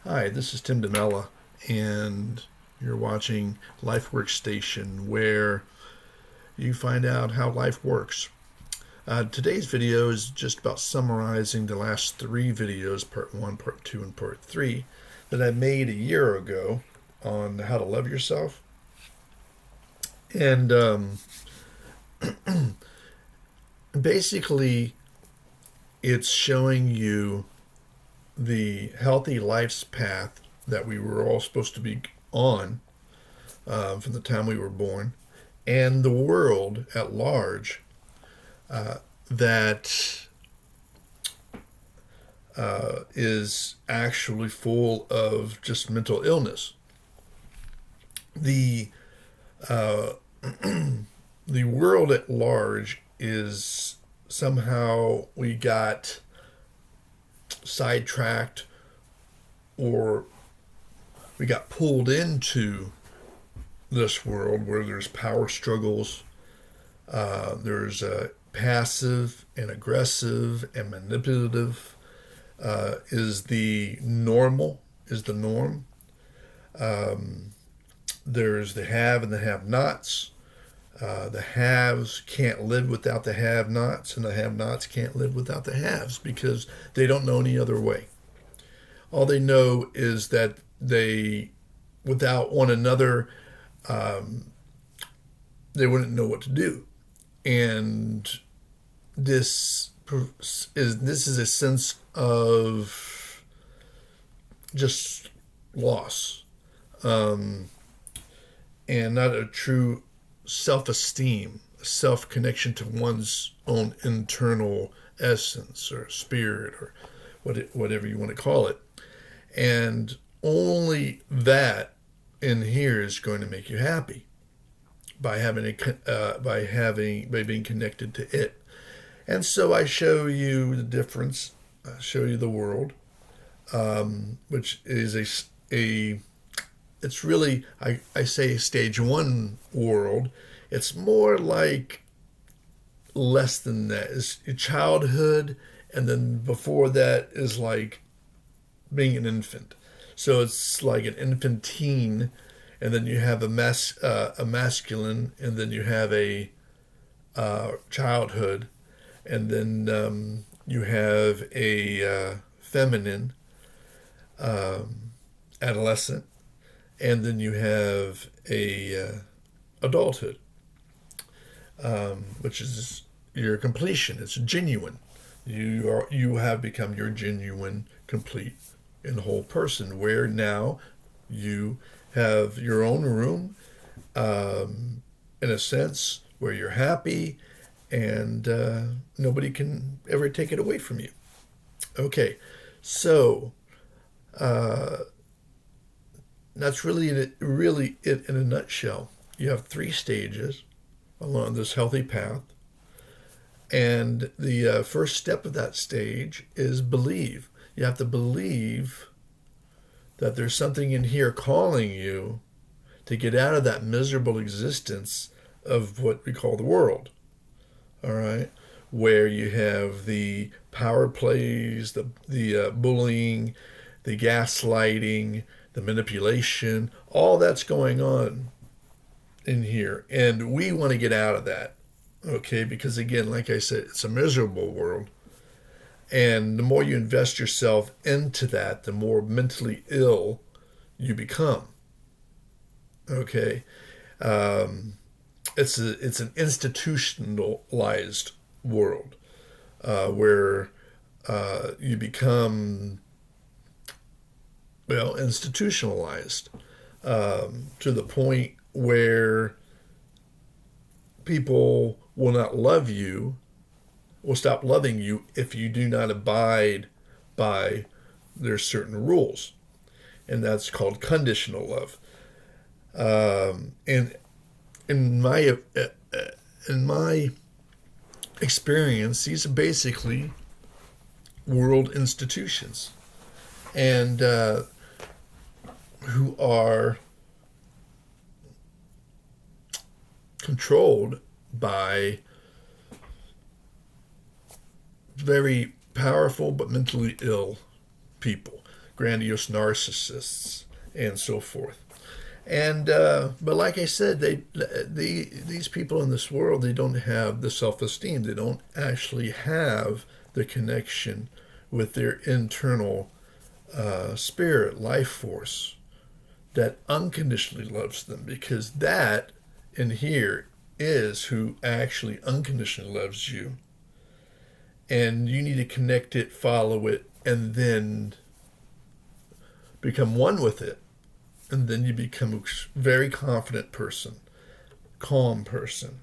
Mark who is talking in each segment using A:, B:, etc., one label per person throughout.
A: Hi, this is Tim DeMella, and you're watching LifeWorks Station, where you find out how life works. Today's video is just about summarizing the last three videos, part one, part two, and part three, that I made a year ago on how to love yourself. And basically, it's showing you the healthy life's path that we were all supposed to be on from the time we were born, and the world at large that is actually full of just mental illness. The uh, the world at large is somehow we got sidetracked, or we got pulled into this world where there's power struggles, there's passive and aggressive and manipulative, is the norm. There's the have and the have-nots. The haves can't live without the have-nots, and the have-nots can't live without the haves because they don't know any other way. All they know is that without one another, they wouldn't know what to do. And this is a sense of just loss, and not a true self-esteem, self-connection to one's own internal essence or spirit, or whatever you want to call it. And only that in here is going to make you happy by by being connected to it. And so I show you the difference. I show you the world, which is a it's really, I say, stage one world. It's more like less than that. It's childhood, and then before that is like being an infant. So it's like an infantine, and then you have a masculine, and then you have a childhood, and then you have a feminine adolescent, and then you have a adulthood, which is your completion. It's genuine. You have become your genuine, complete, and whole person. Where now you have your own room, in a sense, where you're happy, and nobody can ever take it away from you. Okay, so that's really it in a nutshell. You have three stages along this healthy path, and the first step of that stage is believe. You have to believe that there's something in here calling you to get out of that miserable existence of what we call the world. All right, where you have the power plays, the bullying, the gaslighting, the manipulation, all that's going on in here. And we want to get out of that, okay? Because again, like I said, it's a miserable world. And the more you invest yourself into that, the more mentally ill you become, okay? It's an institutionalized world, where you become, well, institutionalized, to the point where people will not love you, will stop loving you if you do not abide by their certain rules. And that's called conditional love. And in my experience, these are basically world institutions, and who are controlled by very powerful but mentally ill people. grandiose narcissists and so forth. And but like I said, these people in this world, they don't have the self-esteem. They don't actually have the connection with their internal spirit, life force that unconditionally loves them, because that in here is who actually unconditionally loves you. And you need to connect it, follow it, and then become one with it. And then you become a very confident person, calm person.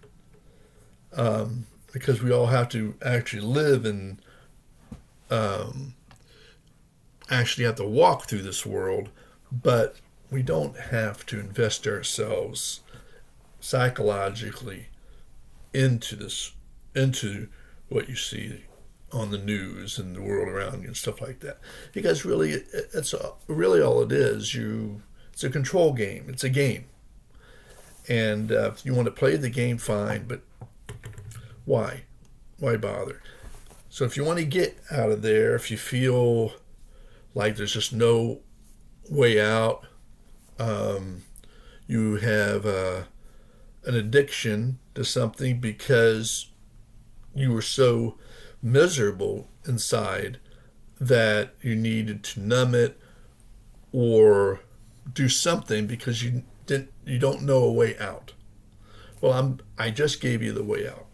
A: Because we all have to actually live and actually have to walk through this world, but we don't have to invest ourselves psychologically into what you see on the news and the world around you and stuff like that. Because really, it's really all it is. It's a control game. It's a game. And if you want to play the game, fine, but why? Why bother? So if you want to get out of there, if you feel like there's just no way out, you have an addiction to something because you were so miserable inside that you needed to numb it or do something because you don't know a way out. Well, I just gave you the way out.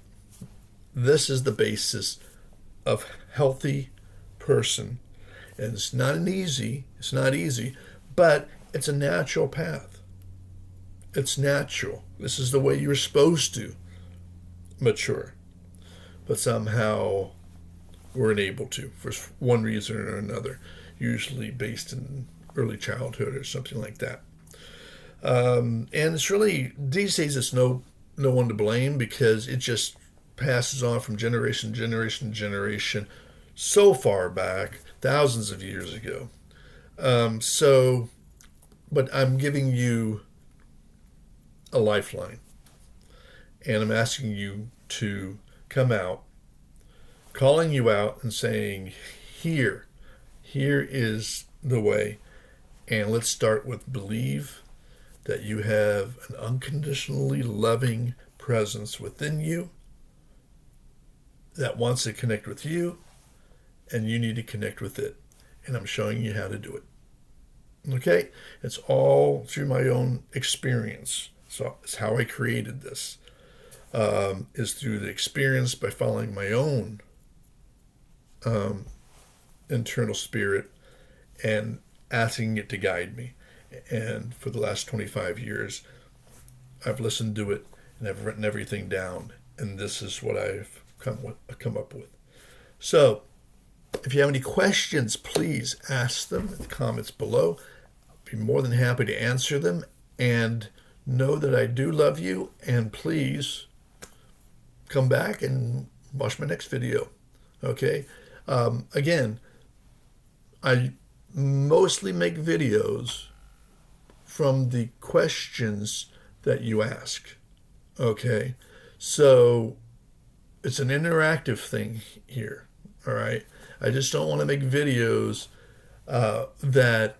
A: This is the basis of healthy person, and it's not easy, but it's a natural path. It's natural. This is the way you're supposed to mature. But somehow we're unable to, for one reason or another, usually based in early childhood or something like that. And it's really, these days, it's no one to blame, because it just passes on from generation to generation to generation, so far back, thousands of years ago. But I'm giving you a lifeline, and I'm asking you to come out, calling you out and saying, here is the way. And let's start with believe that you have an unconditionally loving presence within you that wants to connect with you, and you need to connect with it. And I'm showing you how to do it. Okay? It's all through my own experience. So it's how I created this. Is through the experience by following my own internal spirit and asking it to guide me. And for the last 25 years, I've listened to it and I've written everything down. And this is what I've come up with. So if you have any questions, please ask them in the comments below. I'll be more than happy to answer them. And know that I do love you. And please come back and watch my next video. Okay? Again, I mostly make videos from the questions that you ask. Okay? So it's an interactive thing here. All right? I just don't want to make videos that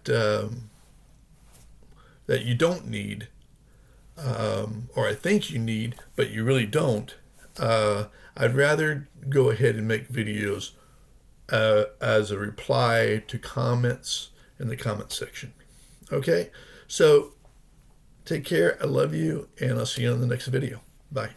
A: you don't need, or I think you need, but you really don't. I'd rather go ahead and make videos as a reply to comments in the comment section. Okay? So take care. I love you, and I'll see you in the next video. Bye.